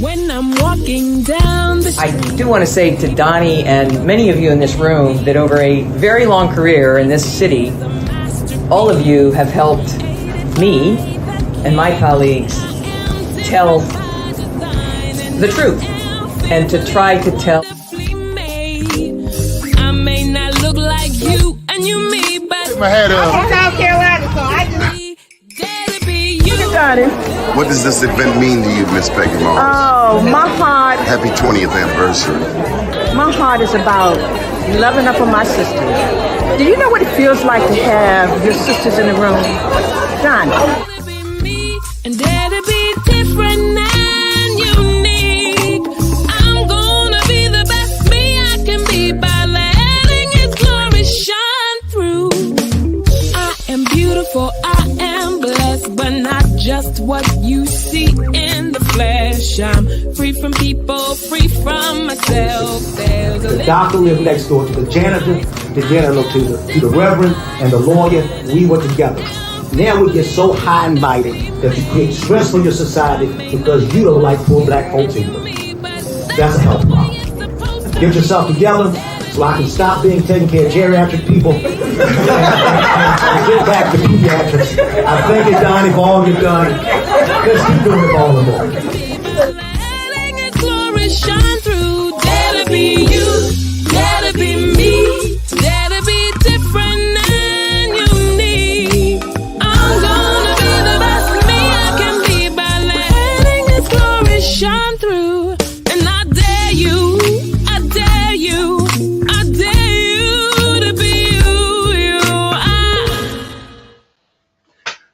When I'm walking down the street. I do want to say to Doni and many of you in this room that over a very long career in this city, all of you have helped me and my colleagues tell the truth and to try to tell. I may not look like you and you me, but my head up. I'm from South Carolina, so I just What does this event mean to you, Miss Peggy Moss? Oh, my heart. Happy 20th anniversary. My heart is about loving up on my sisters. Do you know what it feels like to have your sisters in the room? Done. And dare to be different and unique. I'm gonna be the best me I can be by letting His glory shine through. I am beautiful, I am blessed, but not just what you see in the flesh. I'm free from people, free from myself. There's The doctor lived next door to the janitor, to the reverend, and the lawyer. We were together. Now we get so high and mighty that you create stress for your society because you don't like poor black folks either. That's a health problem. Get yourself together so I can stop being taking care of geriatric people and get back to pediatrics. I thank you, Doni, for all you've done. Let's keep doing it all the more. letting His glory shine through. Dare to be you, dare to be me, dare to be different and unique. I'm gonna be the best me I can be by letting His glory shine through. And I dare you, I dare you, I dare you to be you.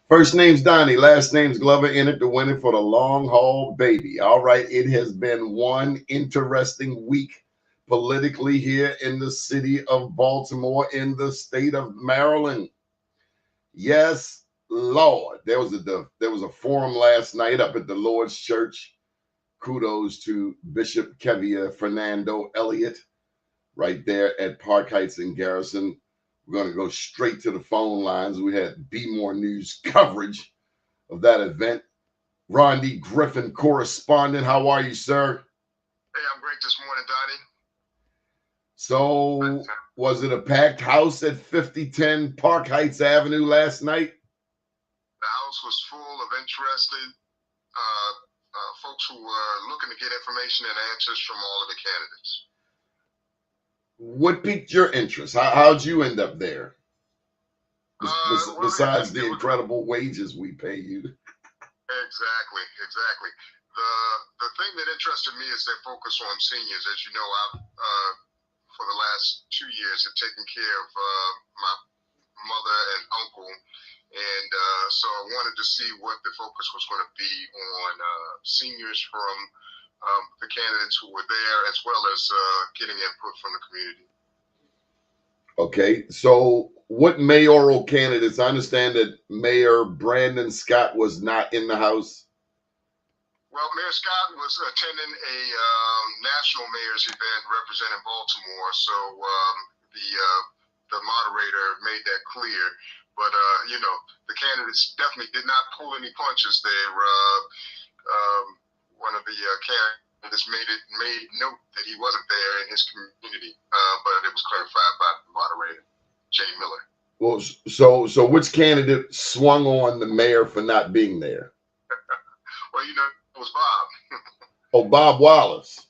First name's Doni, last name's Glover, entered to win it for the long haul baby. All right, it has been one interesting week politically here in the city of Baltimore, in the state of Maryland. Yes, Lord. There was a forum last night up at the Lord's Church. Kudos to Bishop Kevia Fernando Elliott right there at Park Heights and Garrison. We're going to go straight to the phone lines. We had Be More News coverage of that event. Rondi Griffin, correspondent. How are you, sir? Hey, I'm great this morning, Doni. So, was it a packed house at 5010 Park Heights Avenue last night? The house was full of interested folks who were looking to get information and answers from all of the candidates. What piqued your interest? How'd you end up there? Besides the incredible wages we pay you. Exactly. The thing that interested me is their focus on seniors. As you know, I've for the last 2 years have taken care of my mother and uncle, and so I wanted to see what the focus was going to be on seniors from the candidates who were there, as well as getting input from the community. Okay, so what mayoral candidates? I understand that Mayor Brandon Scott was not in the house. Well, Mayor Scott was attending a national mayor's event representing Baltimore, so the moderator made that clear. But the candidates definitely did not pull any punches there. One of the candidates made note that he wasn't there in his community, but it was clarified by the moderator, Jay Miller. Well, so which candidate swung on the mayor for not being there? Well, it was Bob. Oh, Bob Wallace.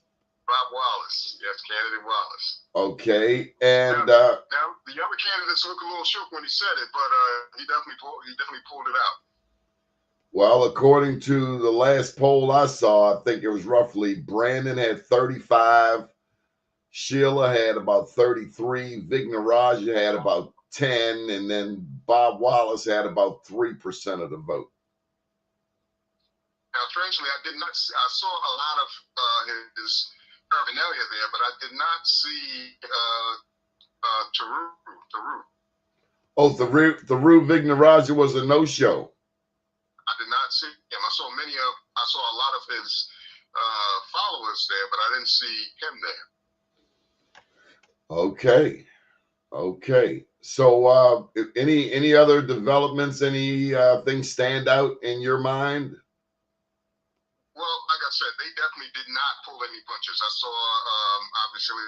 Bob Wallace, yes, candidate Wallace. Okay, and now the other candidates look a little shook when he said it, but he definitely pulled it out. well, according to the last poll I saw, I think it was roughly Brandon had 35, Sheila had about 33, Vignaraja had about 10, and then Bob Wallace had about 3% of the vote. Now, strangely, I saw a lot of his paraphernalia there, but I did not see Theroux. Oh, Theroux Vignaraja was a no-show. I did not see him. I saw a lot of his followers there, but I didn't see him there. Okay. So, any other developments? Any things stand out in your mind? Well, like I said, they definitely did not pull any punches. I saw, obviously,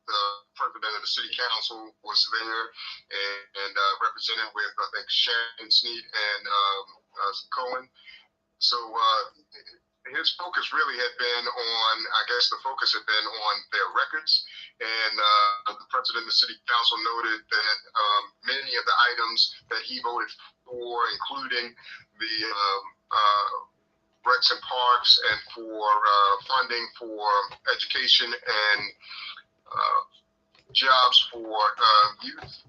the president of the city council was there and represented with, I think, Sharon Sneed and Cohen. So his focus really had been on, I guess the focus had been on their records. And the president of the city council noted that many of the items that he voted for, including the Rex and Parks and for funding for education and jobs for youth,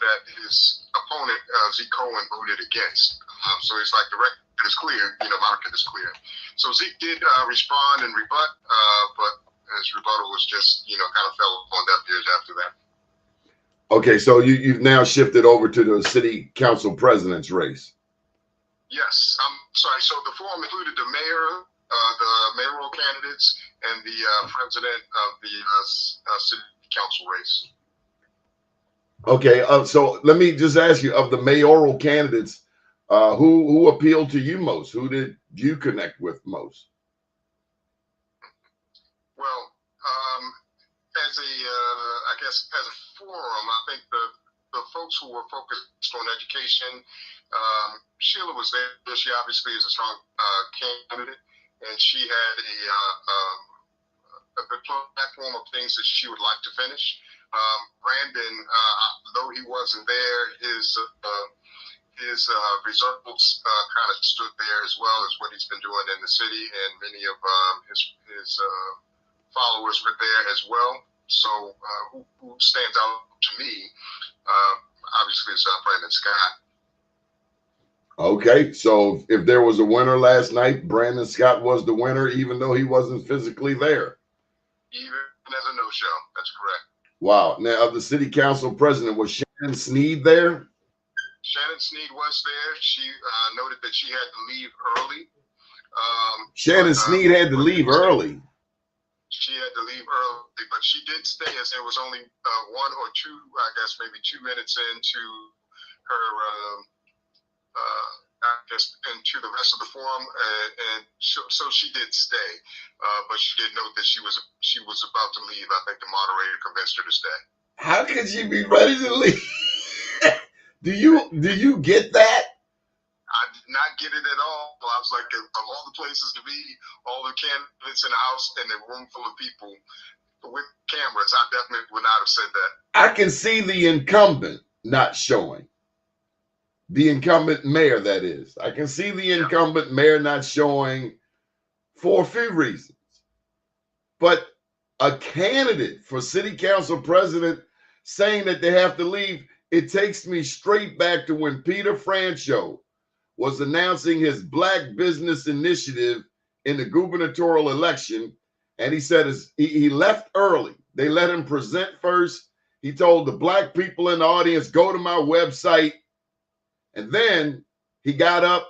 that his opponent, Zeke Cohen, voted against. So it's like the record is clear, my record is clear. So Zeke did respond and rebut, but his rebuttal was just, kind of fell on deaf ears after that. Okay, so you've now shifted over to the city council president's race. Yes, I'm sorry. So the forum included the mayor, the mayoral candidates, and the president of the city council race. Okay, so let me just ask you, of the mayoral candidates, who appealed to you most? Who did you connect with most? Well, as a forum, I think the folks who were focused on education, Sheila was there. She obviously is a strong candidate, and she had a good platform of things that she would like to finish. Brandon, though he wasn't there, his results kind of stood there, as well as what he's been doing in the city, and many of his followers were there as well. So who stands out to me, obviously, is Brandon Scott. Okay, so if there was a winner last night, Brandon Scott was the winner, even though he wasn't physically there. Even as a no-show, that's correct. Wow. Now, of the city council president, was Sharon Sneed there? Shannon Sneed was there. She noted that she had to leave early. Shannon Sneed had to leave early. She had to leave early, but she did stay, as there was only 1 or 2, I guess maybe 2 minutes into her, into the rest of the forum, and so she did stay. But she did note that she was about to leave. I think the moderator convinced her to stay. How could she be ready to leave? Do you get that? I did not get it at all. I was like, of all the places to be, all the candidates in the house and a room full of people with cameras, I definitely would not have said that. I can see the incumbent not showing. The incumbent mayor, that is. I can see the incumbent mayor not showing for a few reasons. But a candidate for city council president saying that they have to leave, it takes me straight back to when Peter Franchot was announcing his Black Business Initiative in the gubernatorial election. And he said he left early. They let him present first. He told the Black people in the audience, go to my website. And then he got up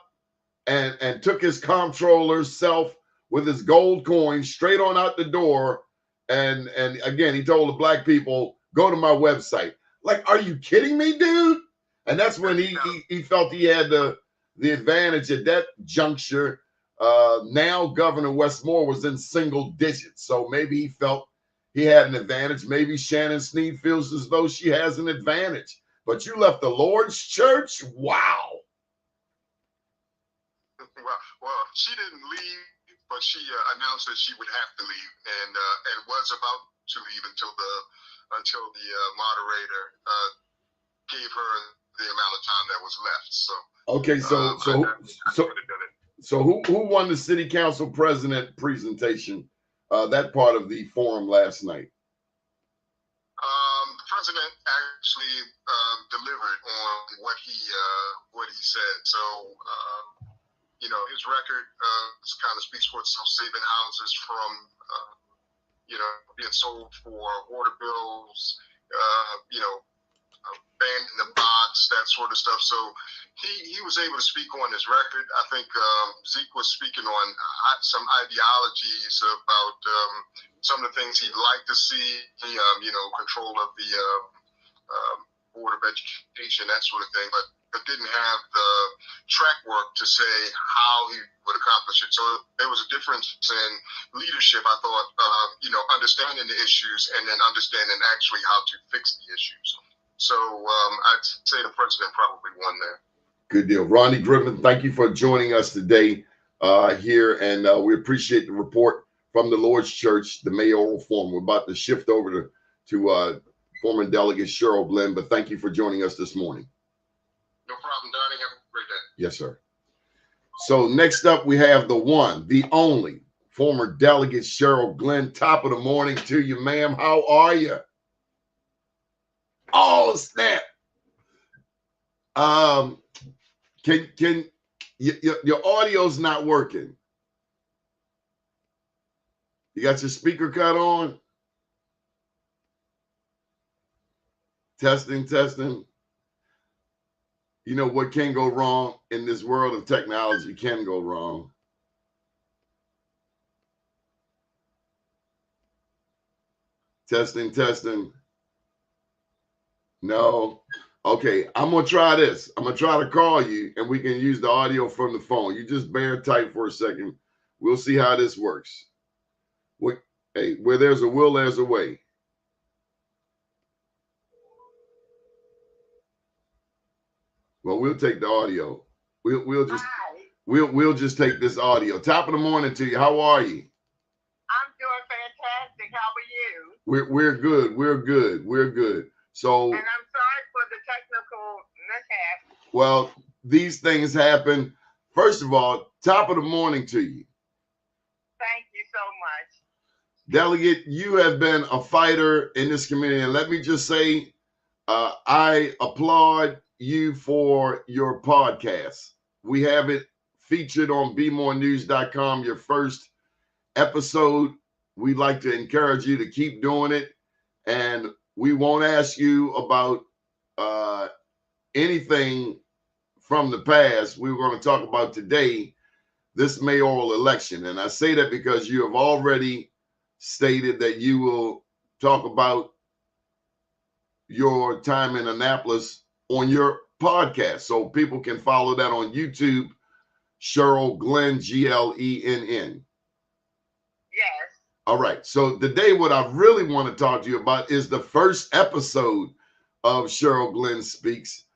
and took his comptroller's self with his gold coin straight on out the door. And again, he told the Black people, go to my website. Like, are you kidding me, dude? And that's when he felt he had the advantage at that juncture. Now Governor Westmore was in single digits. So maybe he felt he had an advantage. Maybe Shannon Sneed feels as though she has an advantage. But you left the Lord's church? Wow. Well, she didn't leave, but she announced that she would have to leave, and was about to leave until the moderator gave her the amount of time that was left. So okay, so who won the city council president presentation? That part of the forum last night. The president actually delivered on what he said. So his record kind of speaks for itself. Saving houses from being sold for water bills, banned in the box, that sort of stuff. So he was able to speak on his record. I think Zeke was speaking on some ideologies about some of the things he'd like to see, control of the Board of Education, that sort of thing. But but didn't have the track work to say how he would accomplish it. So there was a difference in leadership, I thought, understanding the issues and then understanding actually how to fix the issues. So I'd say the president probably won there. Good deal. Ronnie Griffin, thank you for joining us today here, and we appreciate the report from the Lord's Church, the mayoral forum. We're about to shift over to former delegate Cheryl Glenn, but thank you for joining us this morning. No problem, Donnie. Have a great day. Yes, sir. So next up, we have the one, the only, former delegate Cheryl Glenn. Top of the morning to you, ma'am. How are you? Oh, snap. Can your audio's not working? You got your speaker cut on? Testing. You know what can go wrong in this world of technology can go wrong. Testing. No. Okay, I'm going to try this. I'm going to try to call you, and we can use the audio from the phone. You just bear tight for a second. We'll see how this works. Hey, where there's a will, there's a way. Well, we'll take the audio. We'll just take this audio. Top of the morning to you. How are you? I'm doing fantastic. How are you? We're good. So, and I'm sorry for the technical mishap. Well, these things happen. First of all, top of the morning to you. Thank you so much. Delegate, you have been a fighter in this community. And let me just say, I applaud you for your podcast. We have it featured on bemorenews.com, your first episode. We'd like to encourage you to keep doing it. And we won't ask you about anything from the past. We were going to talk about today, this mayoral election. And I say that because you have already stated that you will talk about your time in Annapolis on your podcast. So people can follow that on YouTube, Cheryl Glenn, Glenn. Yes. All right. So today, what I really want to talk to you about is the first episode of Cheryl Glenn Speaks.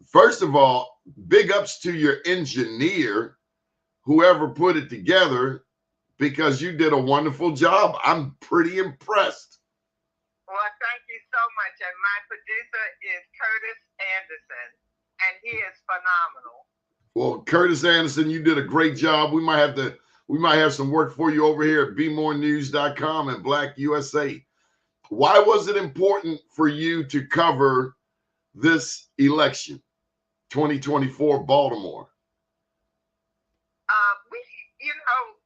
First of all, big ups to your engineer, whoever put it together, because you did a wonderful job. I'm pretty impressed. Well, thank you so much. And my producer is Curtis Anderson, and he is phenomenal. Well, Curtis Anderson, you did a great job. We might have some work for you over here at bemorenews.com and Black USA. Why was it important for you to cover this election, 2024 Baltimore?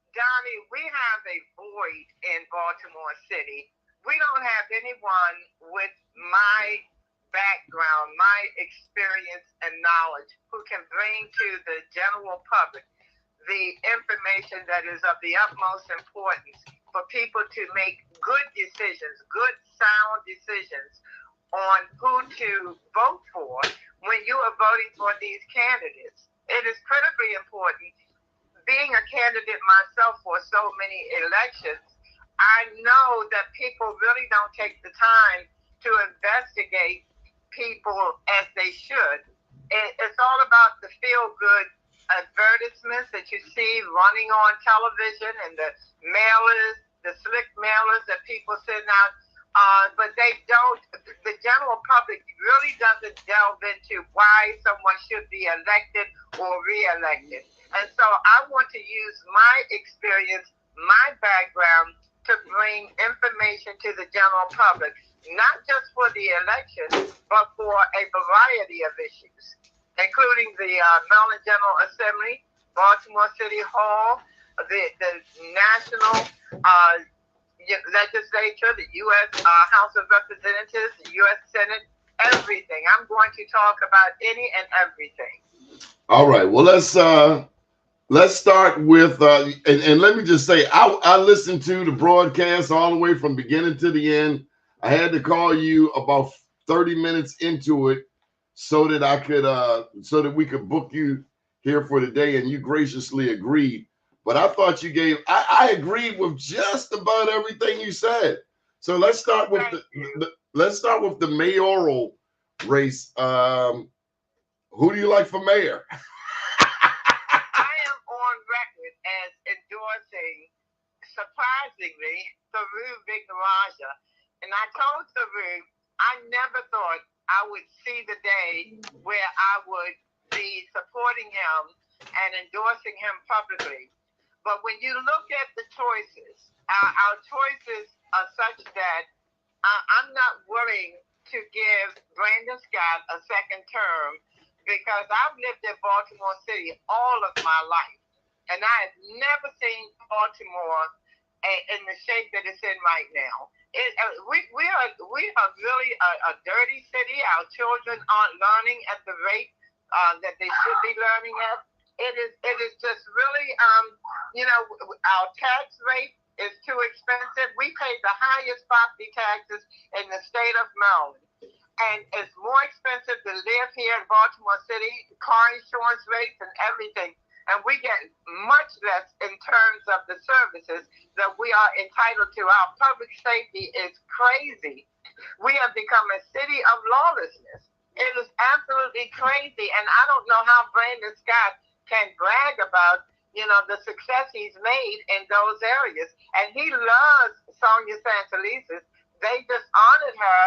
Donnie, we have a void in Baltimore City. We don't have anyone with my background, my experience and knowledge who can bring to the general public the information that is of the utmost importance for people to make good decisions, good sound decisions on who to vote for when you are voting for these candidates. It is critically important. Being a candidate myself for so many elections, I know that people really don't take the time to investigate people as they should. It's all about the feel-good advertisements that you see running on television and the mailers, the slick mailers that people send out. But they don't, the general public really doesn't delve into why someone should be elected or re-elected. And so I want to use my experience, my background, to bring information to the general public, not just for the election, but for a variety of issues, including the Maryland General Assembly, Baltimore City Hall, the national legislature, the U.S. House of Representatives, the U.S. Senate, everything. I'm going to talk about any and everything. All right. Well, let's start with, and let me just say, I listened to the broadcast all the way from beginning to the end. I had to call you about 30 minutes into it so that I could so that we could book you here for today, and you graciously agreed. But I thought you gave I agreed with just about everything you said. So let's start with the mayoral race. Who do you like for mayor? I am on record as endorsing, surprisingly, Saru Vigaraja. And I told Saru I never thought I would see the day where I would be supporting him and endorsing him publicly. But when you look at the choices, our choices are such that I'm not willing to give Brandon Scott a second term because I've lived in Baltimore City all of my life. And I have never seen Baltimore in the shape that it's in right now. We are really a dirty city. Our children aren't learning at the rate that they should be learning at. It is just really, our tax rate is too expensive. We pay the highest property taxes in the state of Maryland. And it's more expensive to live here in Baltimore City, car insurance rates and everything. And we get much less in terms of the services that we are entitled to. Our public safety is crazy. We have become a city of lawlessness. It is absolutely crazy. And I don't know how Brandon Scott can brag about, the success he's made in those areas. And he loves Sonia Santelises. They just honored her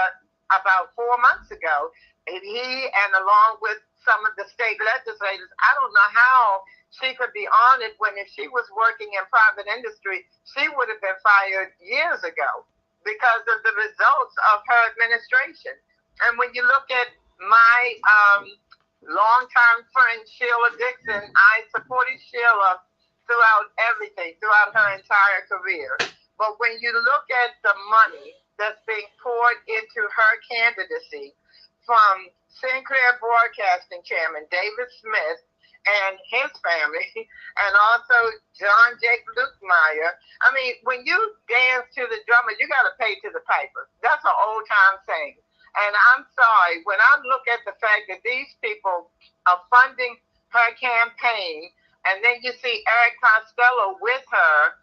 about 4 months ago. And along with some of the state legislators, I don't know how she could be honored when if she was working in private industry, she would have been fired years ago because of the results of her administration. And when you look at my longtime friend, Sheila Dixon, I supported Sheila throughout everything, throughout her entire career. But when you look at the money that's being poured into her candidacy from Sinclair Broadcasting Chairman David Smith and his family, and also John Jake Lukemeyer. I mean, when you dance to the drummer, you got to pay to the piper. That's an old time saying. And I'm sorry, when I look at the fact that these people are funding her campaign, and then you see Eric Costello with her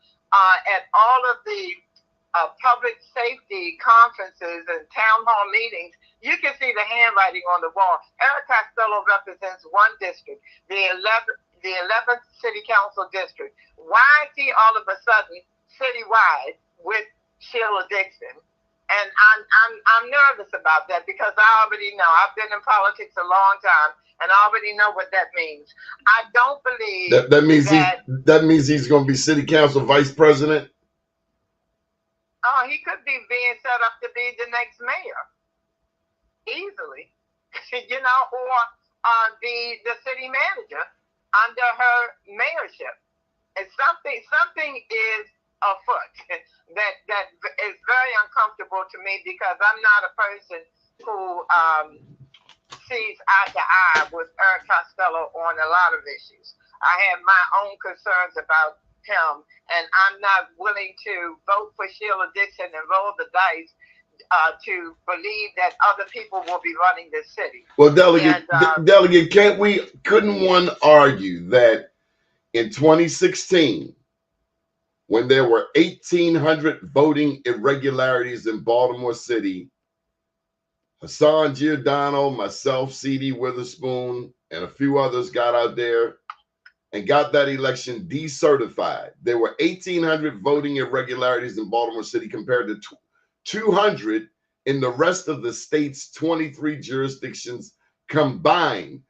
at all of the public safety conferences and town hall meetings, you can see the handwriting on the wall. Eric Costello represents one district, the 11th City Council District. Why is he all of a sudden citywide with Sheila Dixon? And I'm nervous about that because I already know. I've been in politics a long time, and I already know what that means. I don't believe that means he's going to be city council vice president. Oh, he could be being set up to be the next mayor, easily, or the city manager under her mayorship. And something is afoot that is very uncomfortable to me because I'm not a person who sees eye to eye with Eric Costello on a lot of issues. I have my own concerns about him, and I'm not willing to vote for Sheila Dixon and roll the dice to believe that other people will be running this city. Well, Delegate, couldn't one argue that in 2016, when there were 1,800 voting irregularities in Baltimore City, Hassan Giordano, myself, C.D. Witherspoon, and a few others got out there and got that election decertified. There were 1,800 voting irregularities in Baltimore City compared to 200 in the rest of the state's 23 jurisdictions combined.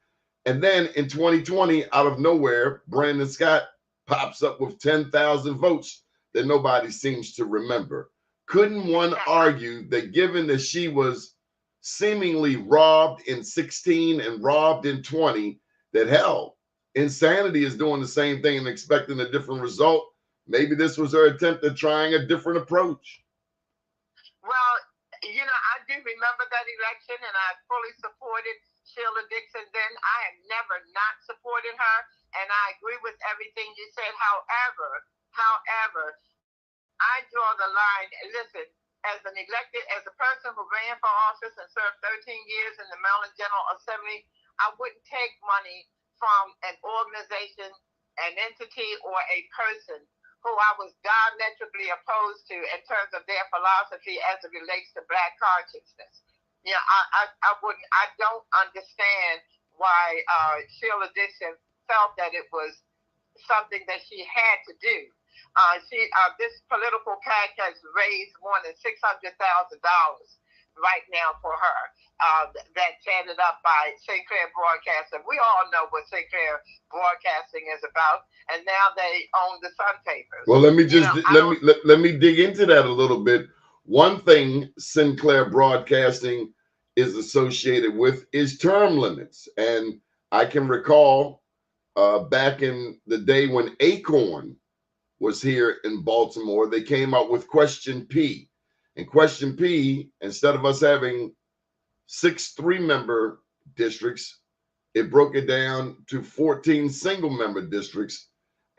And then in 2020, out of nowhere, Brandon Scott pops up with 10,000 votes that nobody seems to remember. Couldn't one argue that given that she was seemingly robbed in 16 and robbed in 20, that hell, insanity is doing the same thing and expecting a different result? Maybe this was her attempt at trying a different approach. Well, I do remember that election, and I fully supported Sheila Dixon then. I have never not supported her, and I agree with everything you said. However, I draw the line. Listen, as a person who ran for office and served 13 years in the Maryland General Assembly, I wouldn't take money from an organization, an entity, or a person who I was diametrically opposed to in terms of their philosophy as it relates to Black consciousness. You know, I wouldn't. I don't understand why Sheila Dixon felt that it was something that she had to do. This political PAC has raised more than $600,000 right now for her. That's headed up by Sinclair Broadcasting. We all know what Sinclair Broadcasting is about, and now they own the Sun papers. Well, let me just let me dig into that a little bit. One thing Sinclair Broadcasting is associated with is term limits, and I can recall back in the day when Acorn was here in Baltimore, they came out with Question P. And Question P, instead of us having 6 3-member districts, it broke it down to 14 single-member districts.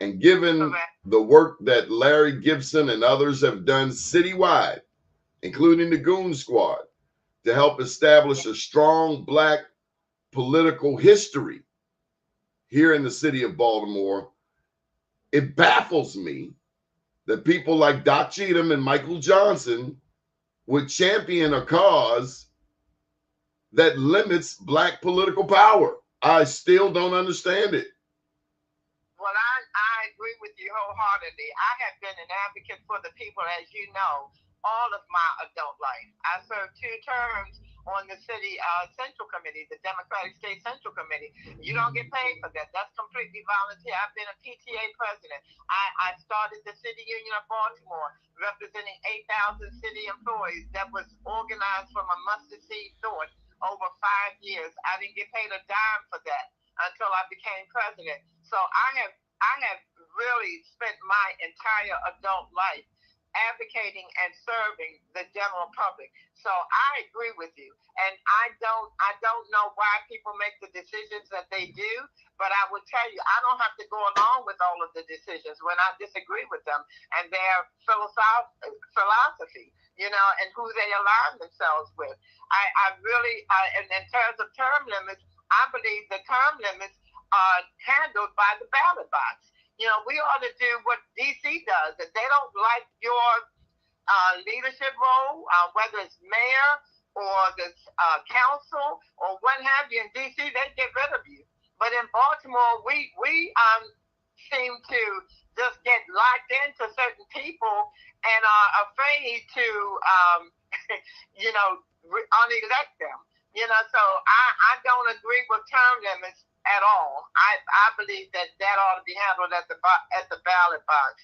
And given the work that Larry Gibson and others have done citywide, including the Goon Squad, to help establish a strong Black political history here in the city of Baltimore, it baffles me that people like Doc Cheatham and Michael Johnson would champion a cause that limits Black political power. I still don't understand it. Well, I agree with you wholeheartedly. I have been an advocate for the people, as you know, all of my adult life. I served 2 terms on the city central committee, the Democratic State Central Committee. You don't get paid for that. That's completely volunteer. I've been a PTA president. I started the City Union of Baltimore, representing 8,000 city employees that was organized from a mustard seed thought over 5 years. I didn't get paid a dime for that until I became president. So I have really spent my entire adult life advocating and serving the general public. So I agree with you. And I don't know why people make the decisions that they do, but I would tell you, I don't have to go along with all of the decisions when I disagree with them and their philosophy, you know, and who they align themselves with. I really, and in terms of term limits, I believe the term limits are handled by the ballot box. You know, we ought to do what DC does. If they don't like your leadership role, whether it's mayor or the council or what have you, in DC, they get rid of you. But in Baltimore, we seem to just get locked into certain people and are afraid to, you know, unelect them. You know, so I don't agree with term limits at all. I believe that ought to be handled at the ballot box,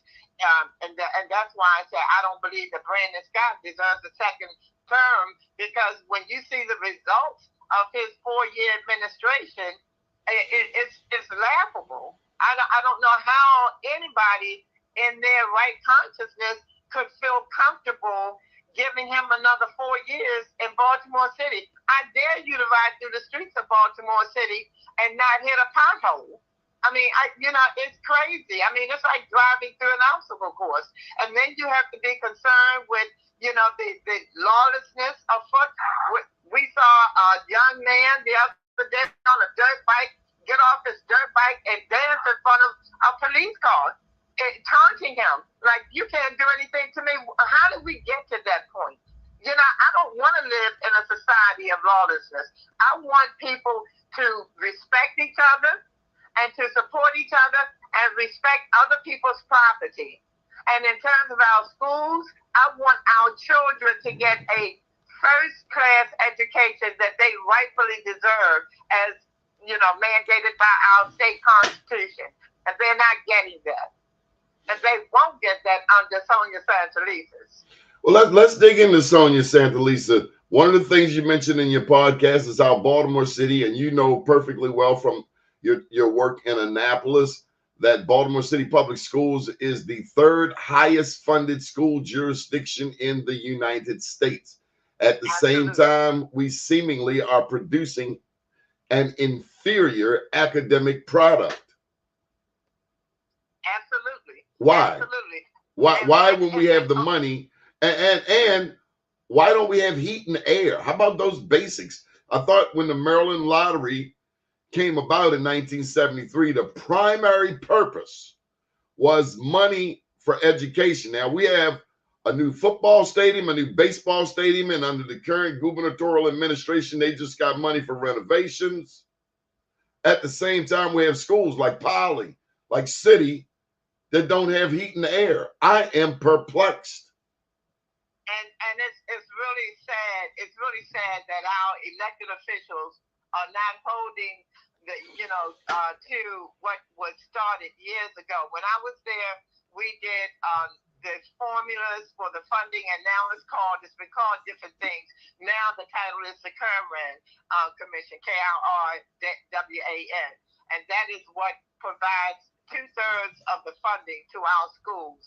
and that's why I say I don't believe that Brandon Scott deserves a second term, because when you see the results of his 4-year administration, it's laughable. I don't know how anybody in their right consciousness could feel comfortable giving him another 4 years in Baltimore City. I dare you to ride through the streets of Baltimore City and not hit a pothole. I mean, it's crazy. I mean, it's like driving through an obstacle course. And then you have to be concerned with, you know, the lawlessness afoot. We saw a young man the other day on a dirt bike get off his dirt bike and dance in front of a police car, taunting him. Like, you can't do anything to me. How did we get to that point? You know, I don't want to live in a society of lawlessness. I want people to respect each other and to support each other and respect other people's property. And in terms of our schools, I want our children to get a first-class education that they rightfully deserve, as, you know, mandated by our state constitution. And they're not getting that. And they won't get that under Sonia Santelisa's. Well, let's dig into Sonia Santalisa. One of the things you mentioned in your podcast is how Baltimore City, and you know perfectly well from your work in Annapolis, that Baltimore City Public Schools is the 3rd highest funded school jurisdiction in the United States. At the same time, we seemingly are producing an inferior academic product. Absolutely. Why? Absolutely. Why when we have the money, and Why don't we have heat and air? How about those basics? I thought when the Maryland lottery came about in 1973, the primary purpose was money for education. Now we have a new football stadium, a new baseball stadium, and under the current gubernatorial administration, they just got money for renovations. At the same time, we have schools like Poly, like City, that don't have heat and air. I am perplexed. And it's really sad. It's really sad that our elected officials are not holding the to what was started years ago. When I was there, we did the formulas for the funding, and now it's been called different things. Now the title is the Kerwin Commission, KRWAN, and that is what provides 2/3 of the funding to our schools.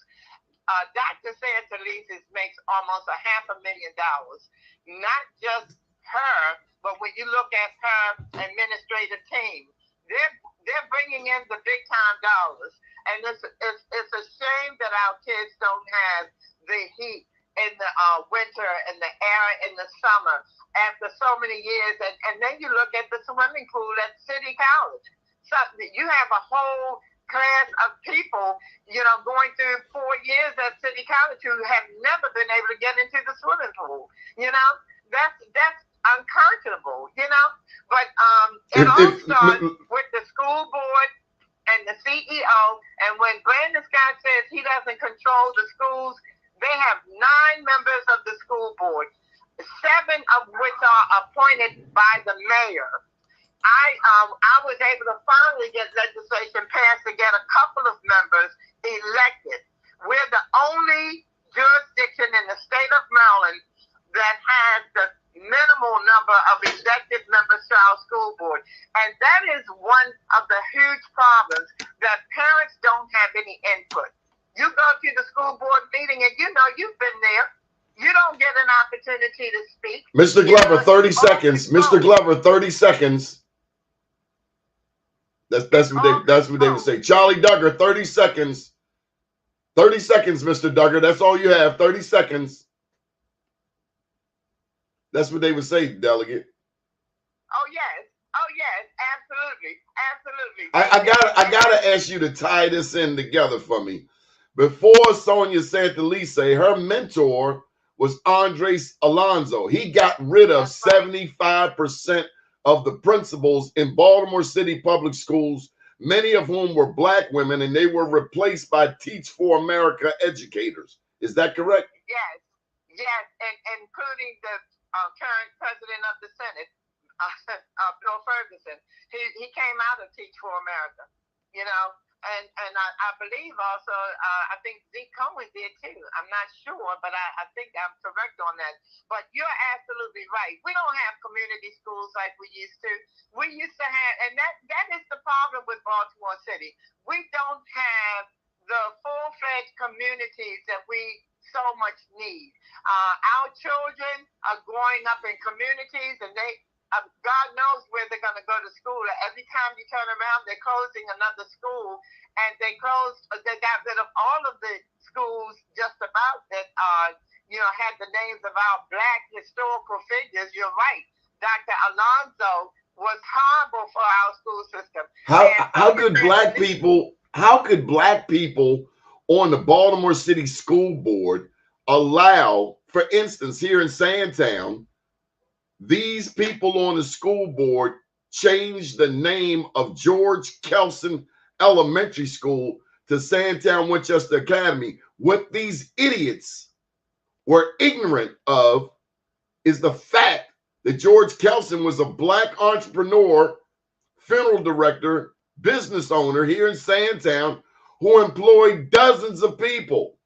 Dr. Santelises makes almost $500,000. Not just her, but when you look at her administrative team, they're bringing in the big time dollars, and it's a shame that our kids don't have the heat in the winter and the air in the summer after so many years. And then you look at the swimming pool at City College. So you have a whole class of people, going through 4 years at City College who have never been able to get into the swimming pool. That's unconscionable. But it all starts with the school board and the CEO. And when Brandon Scott says he doesn't control the schools, they have 9 members of the school board, 7 of which are appointed by the mayor. I was able to finally get legislation passed to get a couple of members elected. We're the only jurisdiction in the state of Maryland that has the minimal number of elected members to our school board. And that is one of the huge problems, that parents don't have any input. You go to the school board meeting and you've been there. You don't get an opportunity to speak. Mr. Glover, 30 seconds. Mr. Glover, 30 seconds. That's what they would say. Charlie Duggar, 30 seconds. 30 seconds, Mr. Duggar. That's all you have. 30 seconds. That's what they would say, delegate. Oh yes, absolutely. I gotta ask you to tie this in together for me. Before Sonia Santelises, her mentor was Andres Alonzo. He got rid of 75% of the principals in Baltimore City public schools, many of whom were Black women, and they were replaced by Teach for America educators. Is that correct? Yes, and including the current president of the Senate, Bill Ferguson. He came out of Teach for America, and I believe also, I think Zeke Cohen did too. I'm not sure, but I think I'm correct on that. But you're absolutely right. We don't have community schools like we used to. We used to have, and that is the problem with Baltimore City. We don't have the full-fledged communities that we so much need. Our children are growing up in communities, and God knows where they're going to go to school. Every time you turn around, they're closing another school, and they got rid of all of the schools just about that had the names of our Black historical figures. You're right. Dr. Alonzo was horrible for our school system. How could Black people on the Baltimore City School Board allow, for instance, here in Sandtown, these people on the school board changed the name of George Kelson Elementary School to Sandtown Winchester Academy? What these idiots were ignorant of is the fact that George Kelson was a Black entrepreneur, funeral director, business owner here in Sandtown who employed dozens of people.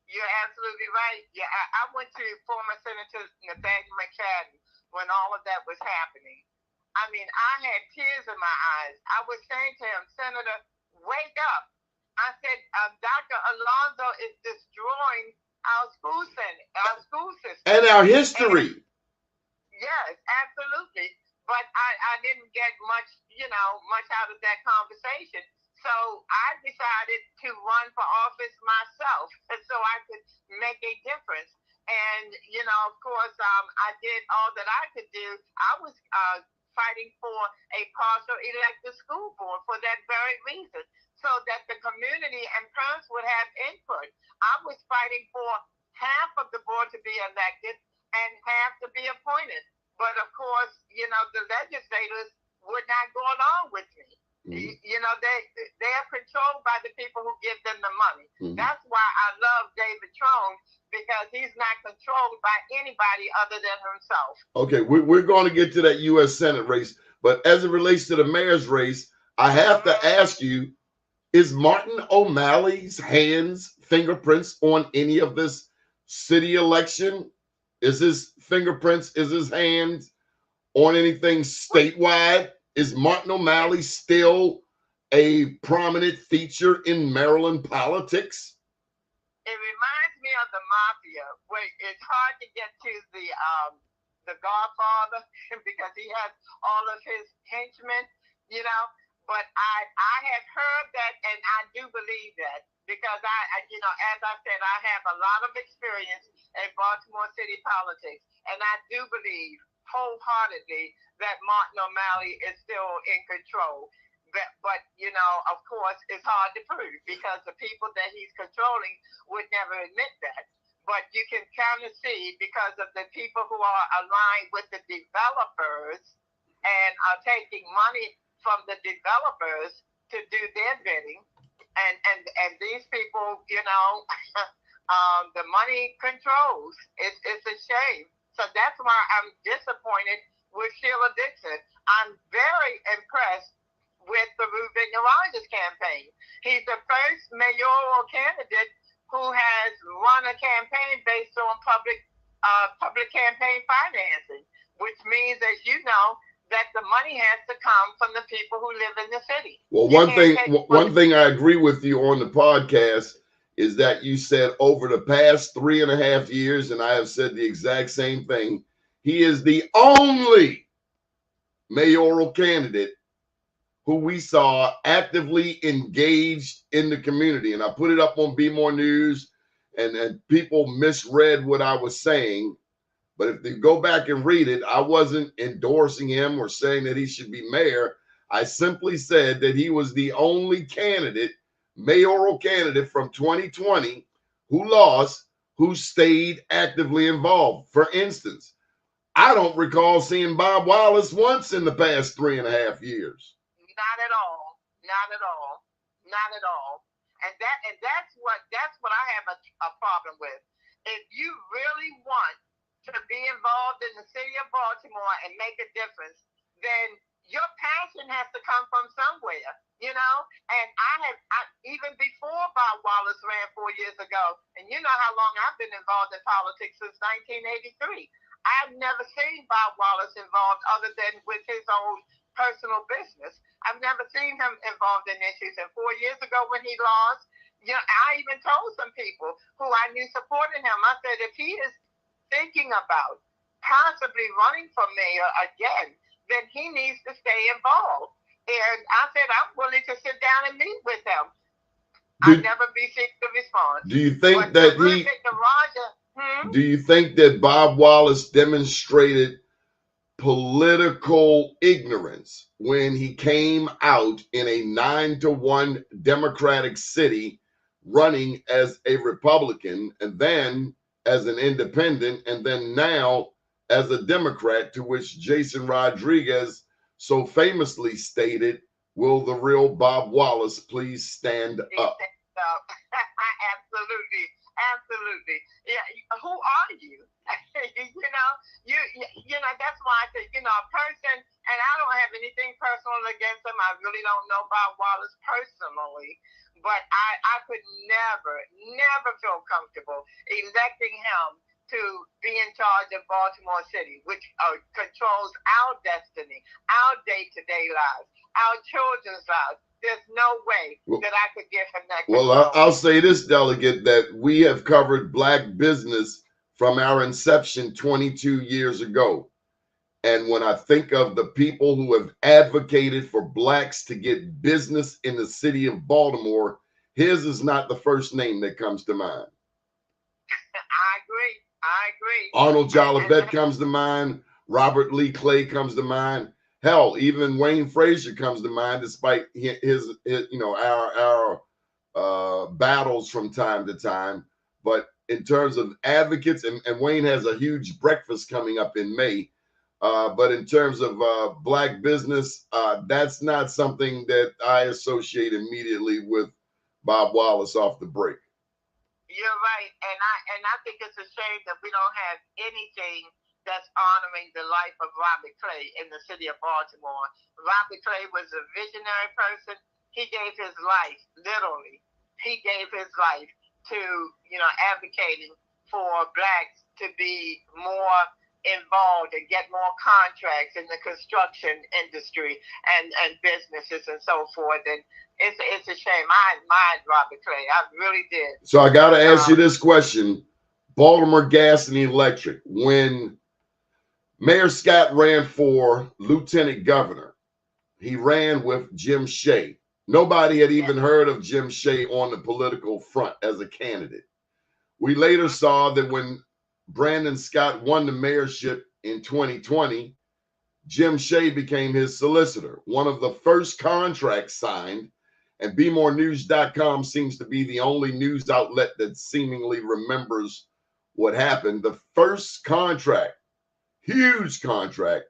You're absolutely right. Yeah, I went to former Senator Nathaniel McCadden when all of that was happening. I mean, I had tears in my eyes. I was saying to him, Senator, wake up. I said, Dr. Alonzo is destroying our school system. And our history. Yes, absolutely. But I didn't get much out of that conversation. So I decided to run for office myself so I could make a difference. And, of course, I did all that I could do. I was fighting for a partial elected school board for that very reason, so that the community and parents would have input. I was fighting for half of the board to be elected and half to be appointed. But of course, the legislators would not go along with me. They are controlled by the people who give them the money. That's why I love David Trone, because he's not controlled by anybody other than himself. Okay, we're going to get to that U.S. Senate race, but as it relates to the mayor's race, I have to ask you, is Martin O'Malley's fingerprints on any of this city election? Is his fingerprints, is his hands on anything statewide? Is Martin O'Malley still a prominent feature in Maryland politics? It reminds me of the mafia, where it's hard to get to the Godfather because he has all of his henchmen, But I have heard that, and I do believe that, because as I said, I have a lot of experience in Baltimore City politics, and I do believe wholeheartedly that Martin O'Malley is still in control. But of course, it's hard to prove because the people that he's controlling would never admit that. But you can kind of see, because of the people who are aligned with the developers and are taking money from the developers to do their bidding, and these people, the money controls. It's a shame. So that's why I'm disappointed with Sheila Dixon. I'm very impressed with the Ruben Rogers campaign. He's the first mayoral candidate who has run a campaign based on public campaign financing, which means, as you know, that the money has to come from the people who live in the city. Well, one thing I agree with you on the podcast is that you said over the past 3.5 years, and I have said the exact same thing, he is the only mayoral candidate who we saw actively engaged in the community. And I put it up on Be More News, and people misread what I was saying. But if they go back and read it, I wasn't endorsing him or saying that he should be mayor. I simply said that he was the only mayoral candidate from 2020 who lost, who stayed actively involved. For instance, I don't recall seeing Bob Wallace once in the past 3.5 years. Not at all. Not at all. Not at all. And that's what I have a problem with. If you really want to be involved in the city of Baltimore and make a difference, then your passion has to come from somewhere, And I even before Bob Wallace ran 4 years ago, and you know how long I've been involved in politics since 1983. I've never seen Bob Wallace involved other than with his own personal business. I've never seen him involved in issues. And 4 years ago when he lost, I even told some people who I knew supported him, I said, if he is thinking about possibly running for mayor again, then he needs to stay involved. And I said, I'm willing to sit down and meet with him. I never received the response. Do you think do you think that Bob Wallace demonstrated political ignorance when he came out in a 9-1 Democratic city running as a Republican and then as an independent and then now as a Democrat, to which Jason Rodriguez so famously stated, will the real Bob Wallace please stand up? Absolutely. Yeah. Who are you? That's why I say, a person, and I don't have anything personal against him. I really don't know Bob Wallace personally, but I could never feel comfortable electing him to be in charge of Baltimore City, which controls our destiny, our day-to-day lives, our children's lives. There's no way that I could give him that control. Well, I'll say this, Delegate, that we have covered Black business from our inception 22 years ago. And when I think of the people who have advocated for Blacks to get business in the city of Baltimore, his is not the first name that comes to mind. I agree. agree. Arnold Jolivet comes to mind. Robert Lee Clay comes to mind. Hell, even Wayne Frazier comes to mind, despite his you know, our battles from time to time. But in terms of advocates, and Wayne has a huge breakfast coming up in May. But in terms of black business, that's not something that I associate immediately with Bob Wallace off the break. You're right, and I think it's a shame that we don't have anything that's honoring the life of Robert Clay in the city of Baltimore. Robert Clay was a visionary person. He gave his life, literally. He gave his life to, you know, advocating for blacks to be more involved and get more contracts in the construction industry and businesses and so forth. And it's a shame. I admired Robert Clay. I really did. So I got to ask you this question. Baltimore Gas and Electric, when Mayor Scott ran for lieutenant governor, he ran with Jim Shea. Nobody had even heard of Jim Shea on the political front as a candidate. We later saw that when Brandon Scott won the mayorship in 2020, Jim Shea became his solicitor, one of the first contracts signed, and BMoreNews.com seems to be the only news outlet that seemingly remembers what happened. The first contract, huge contract,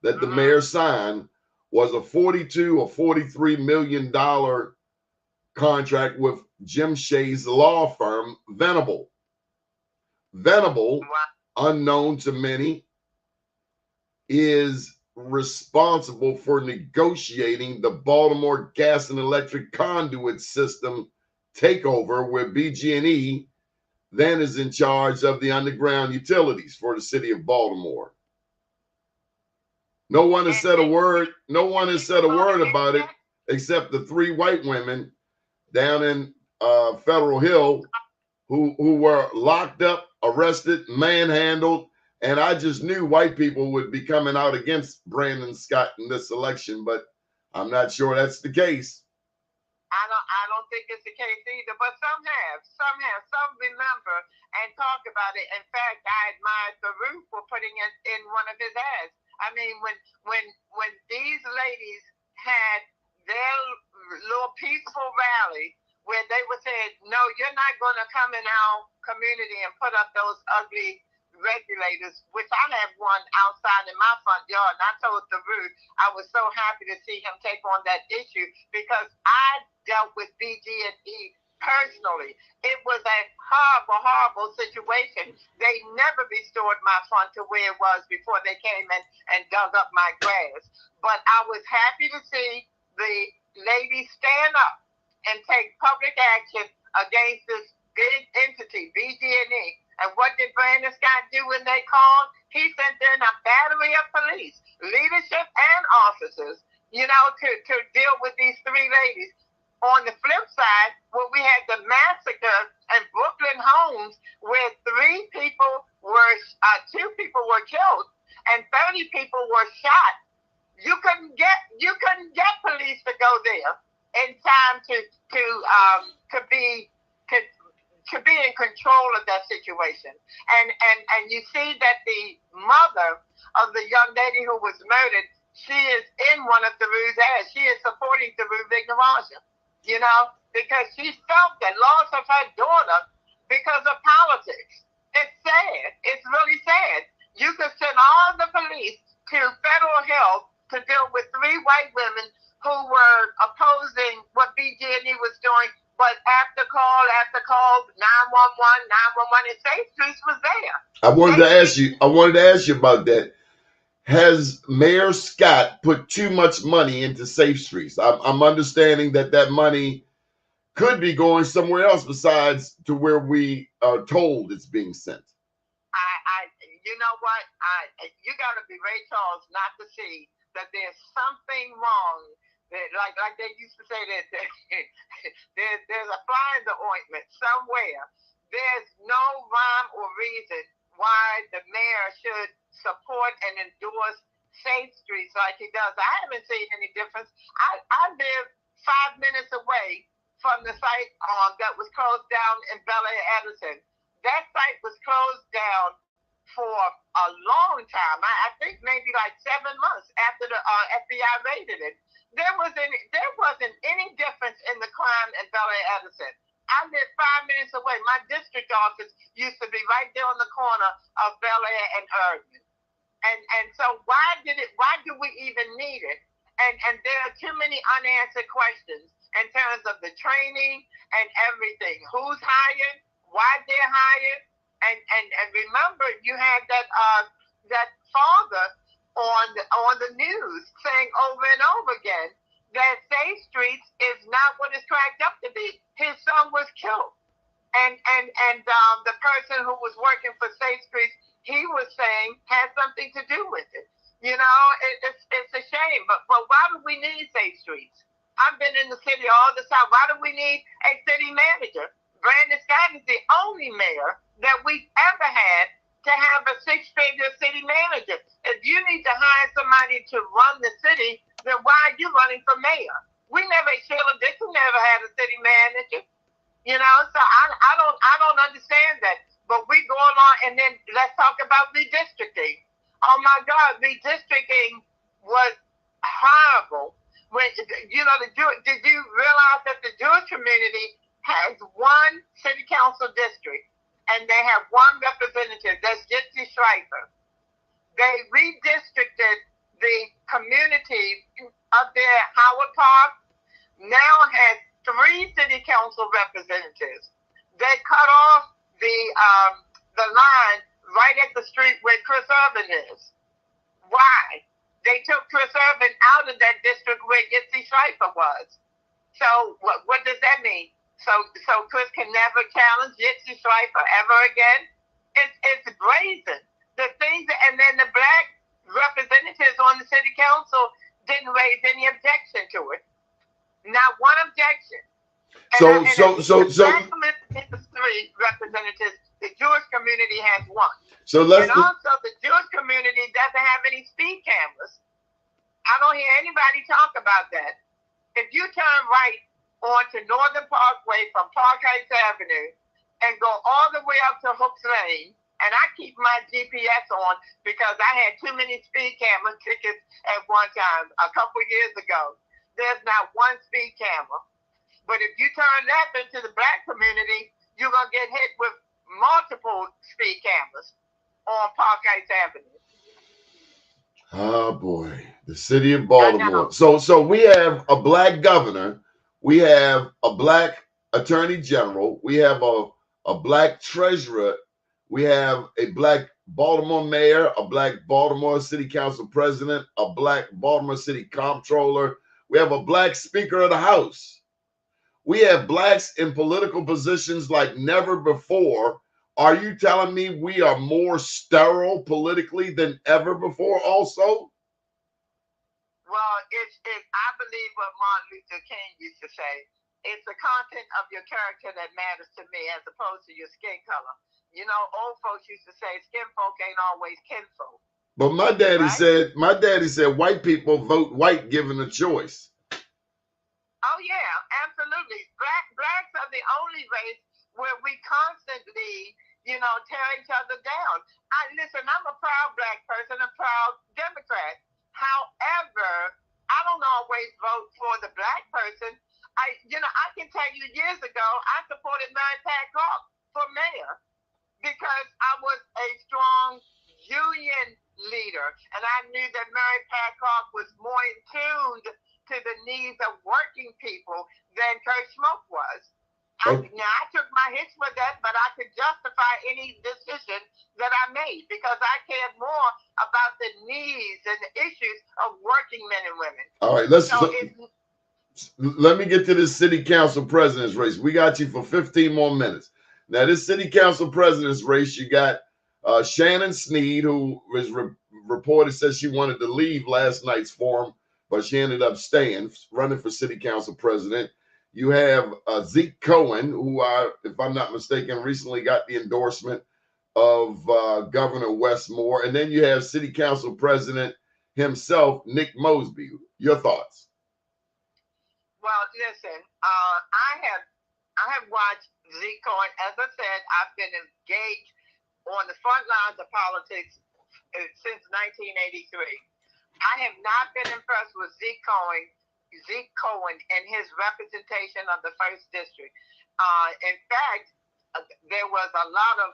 that the mayor signed was a $42 or $43 million contract with Jim Shea's law firm, Venable. Venable, unknown to many, is responsible for negotiating the Baltimore Gas and Electric Conduit System takeover, where BG&E then is in charge of the underground utilities for the city of Baltimore. No one has said a word. No one has said a word about it except the three white women down in Federal Hill who were locked up, arrested, manhandled, and I just knew white people would be coming out against Brandon Scott in this election, but I'm not sure that's the case. I don't think it's the case either, but some some remember and talk about it. In fact, I admired Farouk for putting it in one of his ads. I mean, when these ladies had their little peaceful rally where they were saying, no, you're not going to come in our community and put up those ugly regulators, which I have one outside in my front yard. And I told Farouk I was so happy to see him take on that issue because I dealt with BG&E personally. It was a horrible, horrible situation. They never restored my front to where it was before they came in and dug up my grass. But I was happy to see the ladies stand up and take public action against this big entity, BG&E. And what did Brandon Scott do when they called? He sent in a battery of police, leadership and officers, you know, to deal with these three ladies. On the flip side, when we had the massacre in Brooklyn homes where two people were killed and 30 people were shot, you couldn't get police to go there in time to be in control of that situation. And you see that the mother of the young lady who was murdered, she is in one of Farouk's ads. She is supporting Farouk Vignerange, you know, because she felt the loss of her daughter because of politics. It's sad. It's really sad. You could send all the police to Federal Hill to deal with three white women who were opposing what BG&E was doing, but after call, 911, and Safe Streets was there. I wanted to ask you about that. Has Mayor Scott put too much money into Safe Streets? I'm understanding that money could be going somewhere else besides to where we are told it's being sent. You know what? You got to be Ray Charles not to see that there's something wrong. Like they used to say that there's a fly in the ointment somewhere. There's no rhyme or reason why the mayor should support and endorse Safe Streets like he does. I haven't seen any difference. I live 5 minutes away from the site that was closed down in Bel Air, Edison. That site was closed down for a long time. I think maybe like 7 months after the FBI raided it. There wasn't any difference in the crime in Bel Air Edison. I lived 5 minutes away. My district office used to be right there on the corner of Bel Air and Urban. And so why do we even need it? And there are too many unanswered questions in terms of the training and everything. Who's hired? Why they're hired? And remember, you had that father on the news saying over and over again that Safe Streets is not what it's cracked up to be. His son was killed, and the person who was working for Safe Streets, he was saying, had something to do with it. You know, it's a shame, but why do we need Safe Streets? I've been in the city all the time. Why do we need a city manager? Brandon Scott is the only mayor that we've ever had to have a six-figure city manager. If you need to hire somebody to run the city, then why are you running for mayor? Sheila Dixon never had a city manager. You know, so I don't understand that. But we go along, and then let's talk about redistricting. Oh my God, redistricting was horrible. When you know, did you realize that the Jewish community has one city council district and they have one representative? That's Jitsi Schreiber. They redistricted the community up there at Howard Park. Now has 3 city council representatives. They cut off the line right at the street where Chris Urban is. Why? They took Chris Urban out of that district where Jitsi Schreiber was. So what does that mean? So Chris can never challenge Jitsi Schreiber ever again? It's brazen. The things, and then the black representatives on the city council didn't raise any objection to it. Not one objection. The black community has 3 representatives. The Jewish community has 1. And also, the Jewish community doesn't have any speed cameras. I don't hear anybody talk about that. If you turn right onto Northern Parkway from Park Heights Avenue and go all the way up to Hooks Lane, and I keep my GPS on because I had too many speed camera tickets at one time a couple years ago. There's not one speed camera. But if you turn left into the black community, you're going to get hit with multiple speed cameras on Park Heights Avenue. Oh boy, the city of Baltimore. So we have a black governor, we have a black attorney general, we have a black treasurer, we have a black Baltimore mayor, a black Baltimore city council president, a black Baltimore city comptroller, we have a black speaker of the house. We have blacks in political positions like never before. Are you telling me we are more sterile politically than ever before also? Well, I believe what Martin Luther King used to say. It's the content of your character that matters to me as opposed to your skin color. You know, old folks used to say skin folk ain't always kinfolk. But my daddy said white people vote white given a choice. Oh yeah, absolutely. Blacks are the only race where we constantly, tear each other down. Listen, I'm a proud black person, a proud Democrat. However, I don't always vote for the black person. I can tell you years ago, I supported Mary Pat Clark for mayor because I was a strong union leader, and I knew that Mary Pat Clark was more in tune to the needs of working people than Kurt Schmoke was. I took my hits with that, but I could justify any decision that I made because I cared more about the needs and the issues of working men and women. All right, let me get to this city council president's race. We got you for 15 more minutes. Now, this city council president's race, you got Shannon Sneed, who was reported said she wanted to leave last night's forum, but she ended up staying, running for city council president. You have Zeke Cohen, who, if I'm not mistaken, recently got the endorsement of Governor Westmore. And then you have city council president himself, Nick Mosby. Your thoughts? Well, listen, I have watched Zeke Cohen. As I said, I've been engaged on the front lines of politics since 1983. I have not been impressed with Zeke Cohen and his representation of the first district. In fact, there was a lot of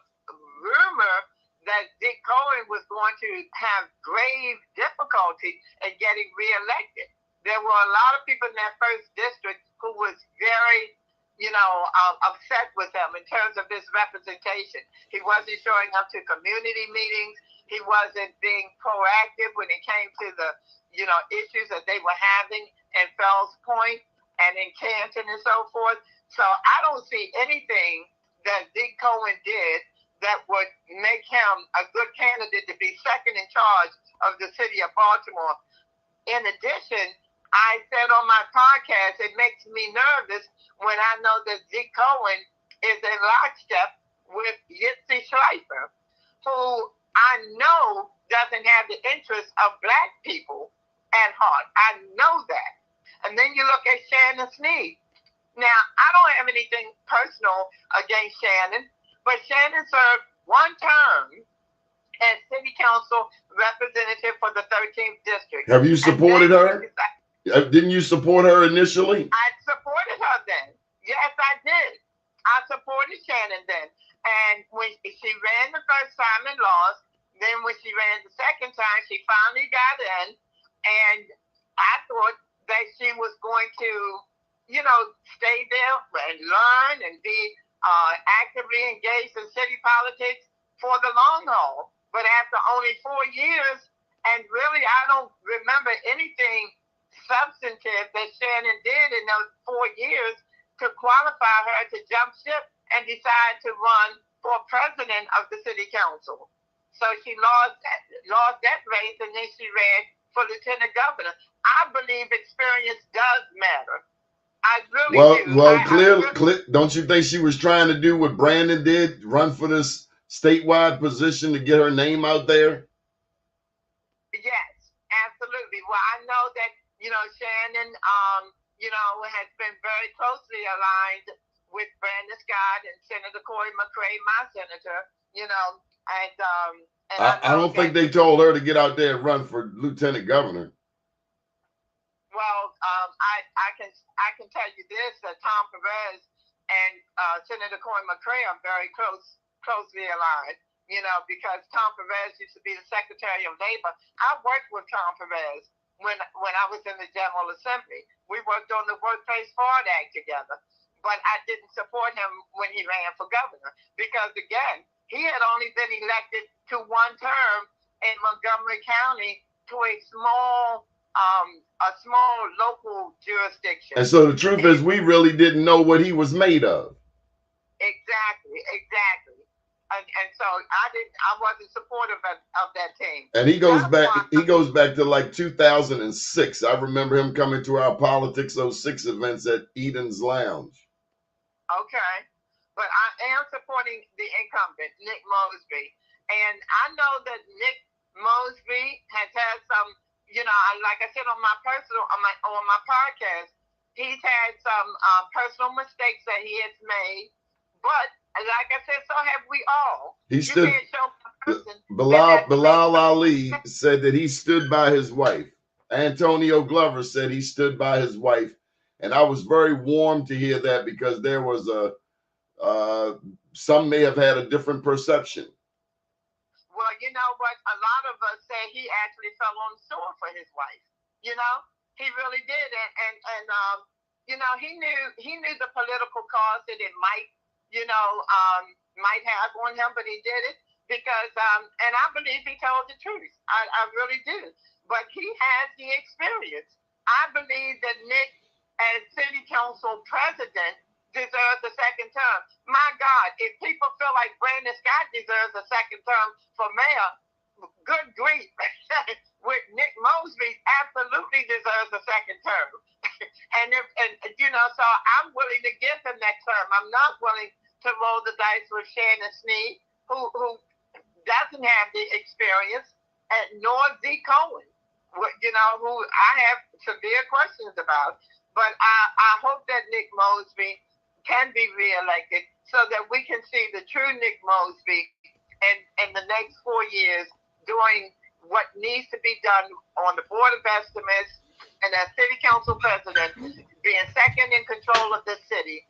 rumor that Zeke Cohen was going to have grave difficulty in getting reelected. There were a lot of people in that first district who was very, upset with him in terms of his representation. He wasn't showing up to community meetings. He wasn't being proactive when it came to the, issues that they were having in Fells Point and in Canton and so forth. So I don't see anything that Zeke Cohen did that would make him a good candidate to be second in charge of the city of Baltimore. In addition, I said on my podcast, it makes me nervous when I know that Zeke Cohen is in lockstep with Yitzi Schleifer, who I know doesn't have the interests of Black people at heart. I know that. And then you look at Shannon Sneed. Now, I don't have anything personal against Shannon, but Shannon served one term as city council representative for the 13th district. Have you supported her? Didn't you support her initially? I supported her then. Yes, I did. I supported Shannon then. And when she ran the first time and lost, then when she ran the second time, she finally got in. And I thought that she was going to, stay there and learn and be actively engaged in city politics for the long haul. But after only 4 years, and really I don't remember anything substantive that Shannon did in those 4 years to qualify her to jump ship and decide to run for president of the city council. So she lost that race, and then she ran for lieutenant governor. I believe experience does matter. I really do. Well, clearly, don't you think she was trying to do what Brandon did, run for this statewide position to get her name out there? Yes, absolutely. Well, I know that Shannon, has been very closely aligned with Brandon Scott and Senator Corey McCray, my senator, and I don't think they told her to get out there and run for lieutenant governor. Well, I can tell you this, that Tom Perez and Senator Corey McCray are very closely aligned, because Tom Perez used to be the Secretary of Labor. I worked with Tom Perez when I was in the General Assembly. We worked on the Workplace Fraud Act together, but I didn't support him when he ran for governor because, again, he had only been elected to one term in Montgomery County to a small local jurisdiction. And so the truth is, we really didn't know what he was made of. Exactly. And so I wasn't supportive of that team. And he goes back to like 2006. I remember him coming to our Politics 06 events at Eden's Lounge. Okay. But I am supporting the incumbent, Nick Mosby. And I know that Nick Mosby has had some, like I said on my podcast, he's had some personal mistakes that he has made. But like I said, so have we all. Bilal Ali said that he stood by his wife. Antonio Glover said he stood by his wife. And I was very warm to hear that because there was some may have had a different perception. Well, you know what? A lot of us say he actually fell on the sword for his wife. He really did. And he knew the political cost that it might have on him, but he did it because, and I believe he told the truth. I really do. But he has the experience. I believe that Nick, as city council president, deserves a second term. My God, if people feel like Brandon Scott deserves a second term for mayor, good grief. With Nick Mosby, absolutely deserves a second term. So I'm willing to give him that term. I'm not willing to roll the dice with Shannon Sneed, who doesn't have the experience, and nor Zeke Cohen, who I have severe questions about. But I hope that Nick Mosby can be reelected so that we can see the true Nick Mosby in the next 4 years doing what needs to be done on the Board of Estimates, and as city council president, being second in control of this city,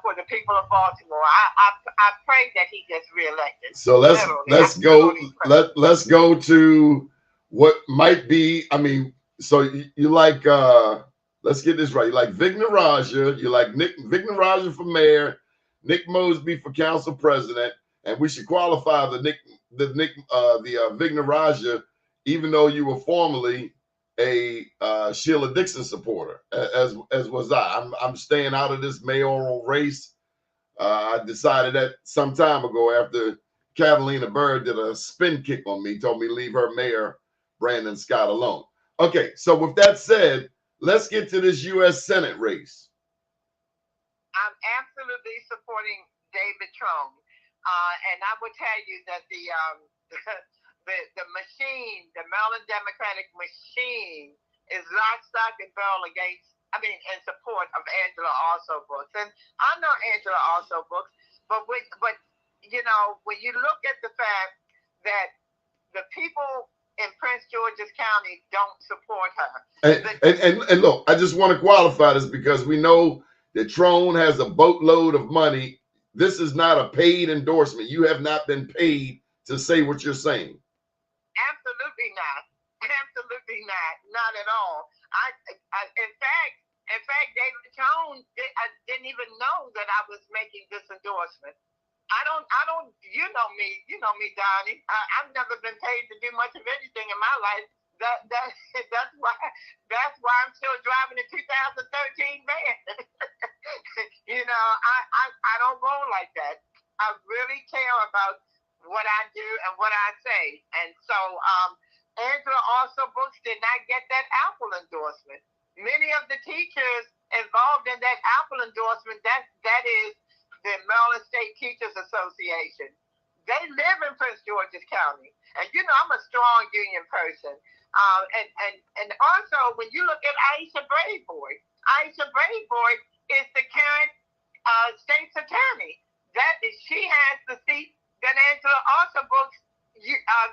for the people of Baltimore. I pray that he gets reelected. So let's go to what might be. I mean, so you like let's get this right. You like Vic Naraja, you like Vic Naraja for mayor, Nick Mosby for council president, and we should qualify the Vic Naraja, even though you were formerly a Sheila Dixon supporter, as was I. I'm staying out of this mayoral race. I decided that some time ago after Catalina Bird did a spin kick on me, told me to leave her mayor, Brandon Scott, alone. Okay, so with that said, let's get to this U.S. Senate race. I'm absolutely supporting David Trone. And I will tell you that the machine, the Maryland Democratic machine, is lock, stock, and barrel in support of Angela Also Books. And I know Angela Also Books, but when you look at the fact that the people in Prince George's County don't support her. And look, I just want to qualify this because we know that Trone has a boatload of money. This is not a paid endorsement. You have not been paid to say what you're saying. Absolutely not. Absolutely not. Not at all. In fact, David Trone didn't even know that I was making this endorsement. I don't. You know me, Doni. I've never been paid to do much of anything in my life. That's why I'm still driving a 2013 van. I don't roll like that. I really care about what I do and what I say. And so Angela Also Books did not get that Apple endorsement. Many of the teachers involved in that Apple endorsement, that is the Maryland State Teachers Association. They live in Prince George's County. And I'm a strong union person. And also, when you look at Aisha Braveboy is the current state's attorney. She has the seat that Angela Also Books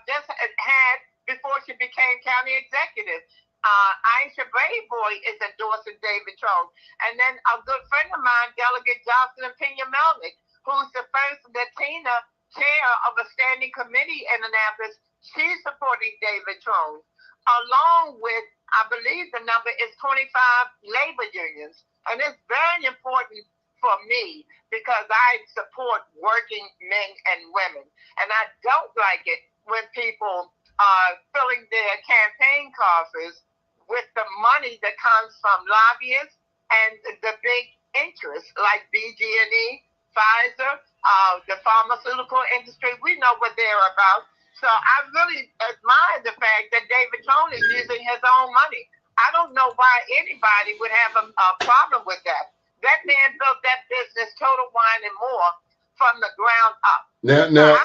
just had before she became county executive. Aisha Braveboy is endorsing David Trone. And then a good friend of mine, Delegate Jocelyn Pena-Melnick, who's the first Latina chair of a standing committee in Annapolis, she's supporting David Trone, along with, I believe the number is 25 labor unions. And it's very important for me because I support working men and women. And I don't like it when people are filling their campaign coffers with the money that comes from lobbyists and the big interests like BG&E, Pfizer, the pharmaceutical industry. We know what they're about. So I really admire the fact that David Trone is using his own money. I don't know why anybody would have a problem with that. That man built that business, Total Wine and More, from the ground up.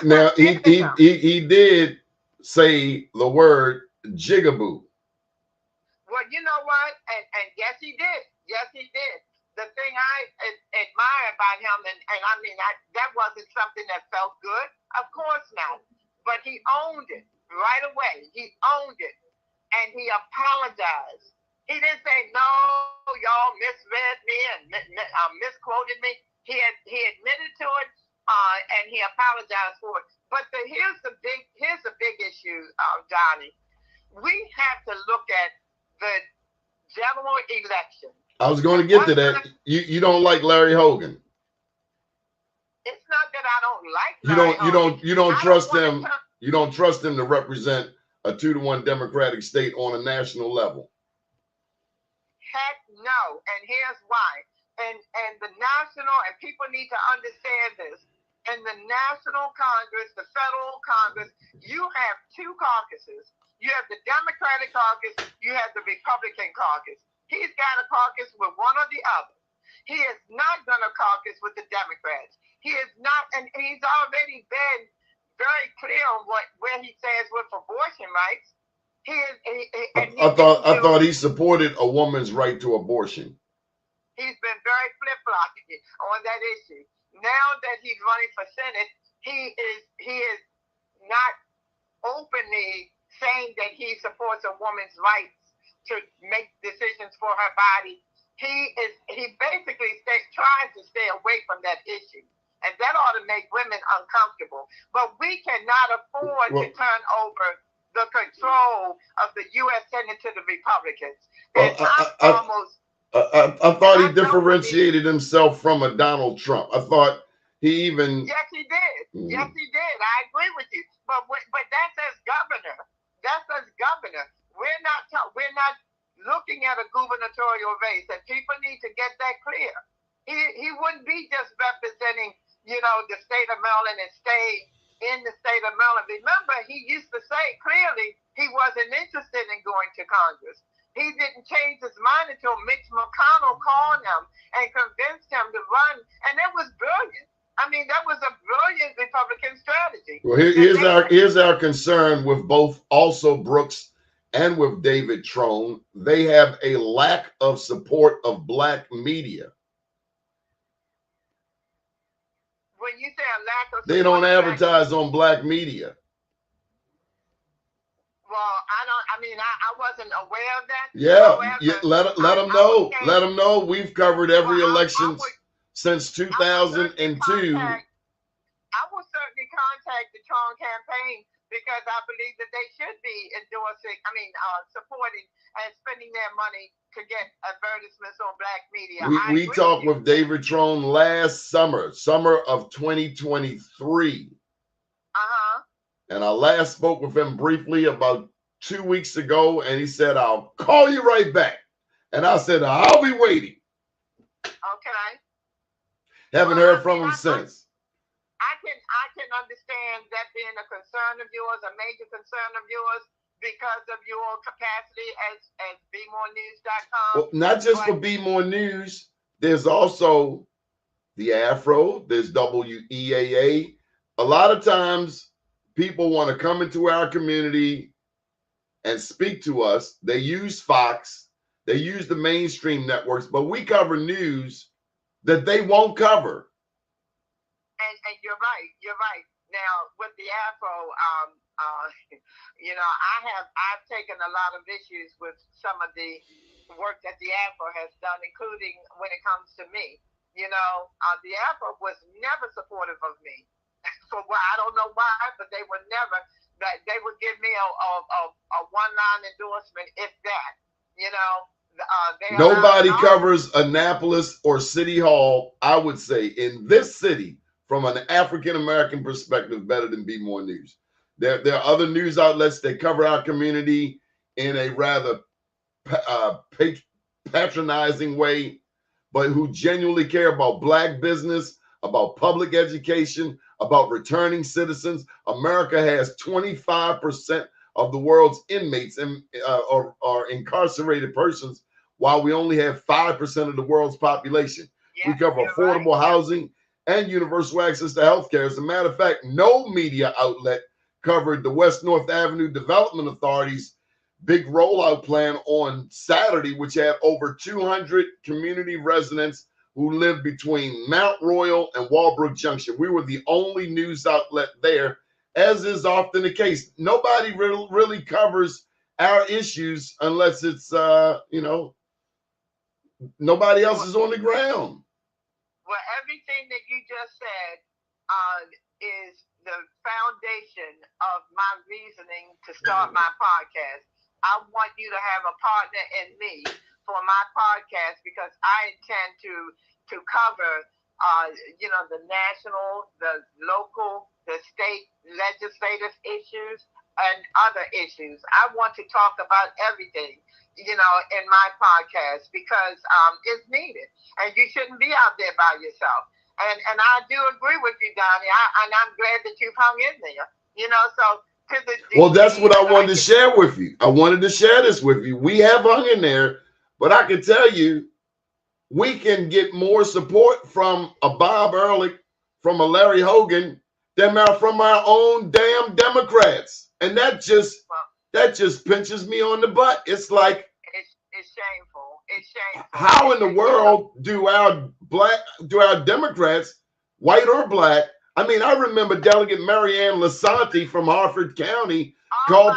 Now he did say the word jigaboo. Well, you know what? And yes, he did. Yes, he did. The thing I admire about him, that wasn't something that felt good. Of course not. But he owned it right away. He owned it. And he apologized. He didn't say, no, y'all misread me and misquoted me. He admitted to it, and he apologized for it. But here's the big issue, Doni. We have to look at the general election. I was going to get to that. You don't like Larry Hogan. It's not that I don't like Larry Hogan. You don't trust him. You don't trust him to represent a 2-to-1 Democratic state on a national level. Heck no, and here's why. And the national, and people need to understand this. In the National Congress, the Federal Congress, you have two caucuses. You have the Democratic caucus, you have the Republican caucus. He's got a caucus with one or the other. He is not going to caucus with the Democrats. He is not, and he's already been very clear on where he stands with abortion rights. I thought he supported a woman's right to abortion. He's been very flip-flopping on that issue. Now that he's running for Senate, he is saying that he supports a woman's rights to make decisions for her body. He basically tries to stay away from that issue. And that ought to make women uncomfortable. But we cannot afford to turn over the control of the U.S. Senate to the Republicans. And I thought he differentiated himself from a Donald Trump. I thought he even... Yes, he did. Yes, he did. I agree with you. But that's as governor. That's as governor. We're not looking at a gubernatorial race, and people need to get that clear. He wouldn't be just representing, the state of Maryland and stay in the state of Maryland. Remember, he used to say clearly he wasn't interested in going to Congress. He didn't change his mind until Mitch McConnell called him and convinced him to run, and it was brilliant. I mean, that was a brilliant Republican strategy. Well, here's our concern with both also Brooks and with David Trone. They have a lack of support of black media. When you say a lack of support, they don't advertise on black media. Well, I wasn't aware of that. Yeah, let them know. Let them know we've covered every election since 2002. I will certainly contact the Trump campaign because I believe that they should be supporting and spending their money to get advertisements on black media. We talked with David Trone last summer of 2023. And I last spoke with him briefly about 2 weeks ago, and he said, "I'll call you right back." And I said, "I'll be waiting." Okay. Haven't heard from him since. I can understand that being a concern of yours, a major concern of yours, because of your capacity as BeMoreNews.com. Well, not just for Be More News. There's also the Afro. There's WEAA. A lot of times, people want to come into our community and speak to us. They use Fox. They use the mainstream networks, but we cover news that they won't cover. And you're right. You're right. Now with the Afro, I've taken a lot of issues with some of the work that the Afro has done, including when it comes to me. The Afro was never supportive of me. I don't know why, but they were never. They would give me a one-line endorsement, if that. Nobody covers Annapolis or City Hall, I would say, in this city from an African-American perspective better than Be More News. There are other news outlets that cover our community in a rather patronizing way, but who genuinely care about black business, about public education, about returning citizens. America has 25% of the world's inmates are incarcerated persons, while we only have 5% of the world's population. Yeah, we cover affordable housing and universal access to healthcare. As a matter of fact, no media outlet covered the West North Avenue Development Authority's big rollout plan on Saturday, which had over 200 community residents who lived between Mount Royal and Walbrook Junction. We were the only news outlet there, as is often the case. Nobody really covers our issues unless it's, nobody else is on the ground. Well, everything that you just said is the foundation of my reasoning to start my podcast. I want you to have a partner in me for my podcast because I intend to cover, the national, the local, the state legislative issues and other issues. I want to talk about everything, in my podcast because it's needed. And you shouldn't be out there by yourself. And I do agree with you, Doni. And I'm glad that you've hung in there. Well, that's what I wanted to share with you. I wanted to share this with you. We have hung in there, but I can tell you, we can get more support from a Bob Ehrlich, from a Larry Hogan, than from our own damn Democrats. And that just pinches me on the butt. It's like, it's shameful. It's shameful. How in the world do our Democrats, white or black? I mean, I remember Delegate Marianne Lasanti from Harford County called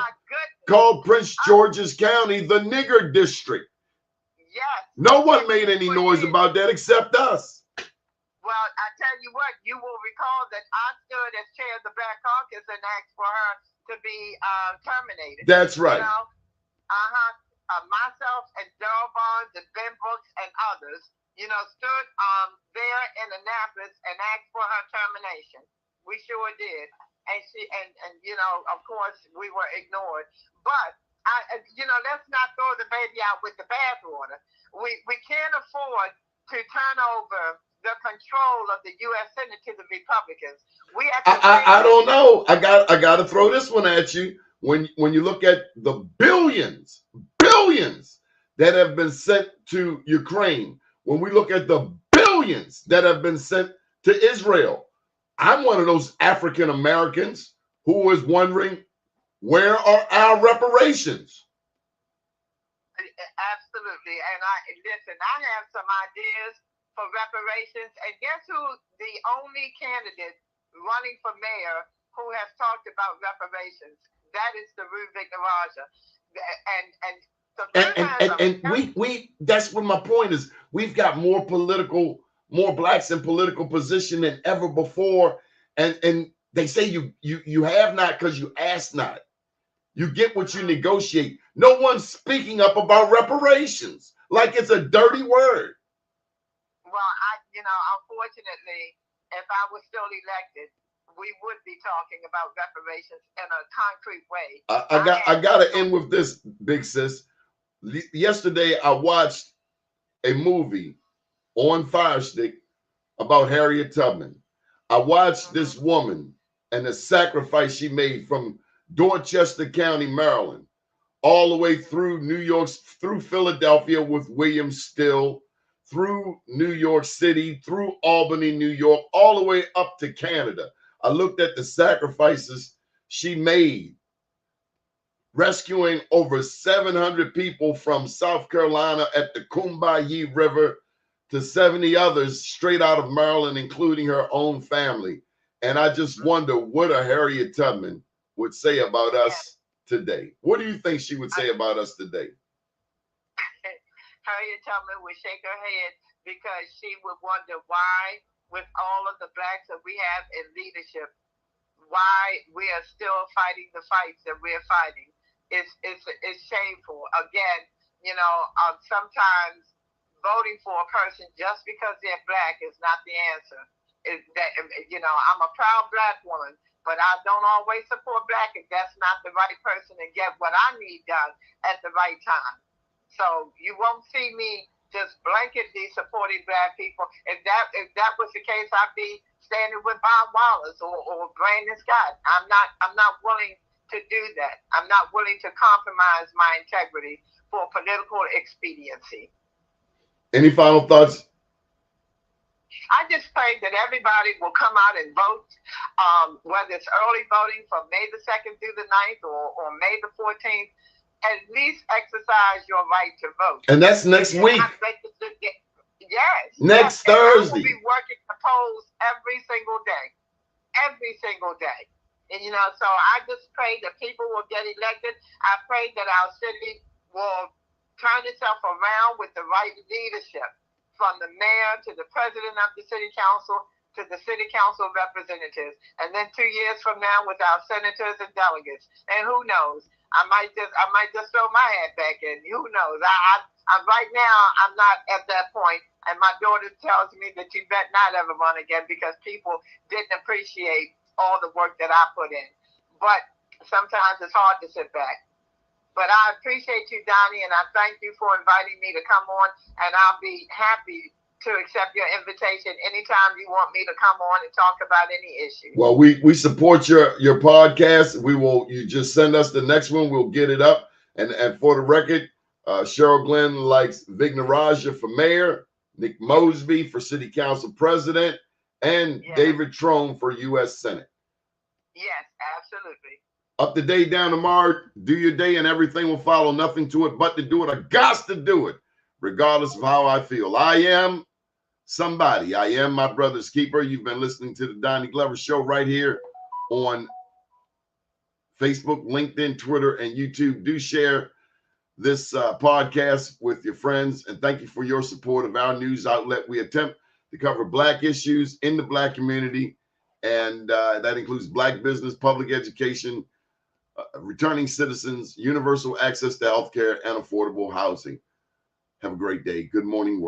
called Prince George's County the nigger district. Yes. No one made any noise about that except us. Well, I tell you what, you will recall that I stood as chair of the Black Caucus and asked for her to be terminated. That's right. You know, myself and Darrell Barnes and Ben Brooks and others, you know, stood there in Annapolis and asked for her termination. We sure did. And she and you know, of course, we were ignored. But you know, let's not throw the baby out with the bathwater. We can't afford to turn over the control of the U.S. Senate to the Republicans. I don't know. I got to throw this one at you. When you look at the billions that have been sent to Ukraine, when we look at the billions that have been sent to Israel, I'm one of those African Americans who is wondering, where are our reparations? Absolutely. And I have some ideas for reparations. And guess who the only candidate running for mayor who has talked about reparations? That is the Rubik Naraja. And we that's what my point is. We've got more blacks in political position than ever before. And they say you have not because you ask not. You get what you negotiate. No one's speaking up about reparations like it's a dirty word. Well, unfortunately, if I was still elected, we would be talking about reparations in a concrete way. I got to end with this, big sis. Yesterday, I watched a movie on Fire Stick about Harriet Tubman. I watched this woman and the sacrifice she made from Dorchester County, Maryland, all the way through New York, through Philadelphia with William Still, through New York City, through Albany, New York, all the way up to Canada. I looked at the sacrifices she made, rescuing over 700 people from South Carolina at the Combahee River to 70 others straight out of Maryland, including her own family. And I just wonder what a Harriet Tubman would say about us today. What do you think she would say about us today? Harriet Tubman would shake her head because she would wonder why, with all of the blacks that we have in leadership, why we are still fighting the fights that we're fighting. It's shameful. Again, sometimes voting for a person just because they're black is not the answer. I'm a proud black woman, but I don't always support black if that's not the right person to get what I need done at the right time. So you won't see me just blanketly supporting black people. If that was the case, I'd be standing with Bob Wallace or Brandon Scott. I'm not willing to do that. I'm not willing to compromise my integrity for political expediency. Any final thoughts? I just pray that everybody will come out and vote, whether it's early voting from May the 2nd through the 9th or May the 14th. At least exercise your right to vote. And that's next week. Yes. Next Thursday. I will be working the polls every single day. Every single day. And, so I just pray that people will get elected. I pray that our city will turn itself around with the right leadership, from the mayor to the president of the city council to the city council representatives. And then 2 years from now with our senators and delegates. And who knows? I might just throw my head back in. Who knows? I right now, I'm not at that point, and my daughter tells me that you bet not ever run again because people didn't appreciate all the work that I put in. But sometimes it's hard to sit back. But I appreciate you, Doni, and I thank you for inviting me to come on, and I'll be happy to accept your invitation anytime you want me to come on and talk about any issue. Well, we support your podcast. You just send us the next one. We'll get it up. And for the record, Cheryl Glenn likes Vic Naraja for mayor, Nick Mosby for city council president, and David Trone for U.S. Senate. Yes, absolutely. Up to date, down tomorrow. Do your day and everything will follow. Nothing to it but to do it. I got to do it, regardless of how I feel. I am somebody. I am my brother's keeper. You've been listening to the Donnie Glover Show right here on Facebook, LinkedIn, Twitter, and YouTube. Do share this podcast with your friends, and thank you for your support of our news outlet. We attempt to cover Black issues in the Black community, and that includes Black business, public education, returning citizens, universal access to healthcare, and affordable housing. Have a great day. Good morning, world.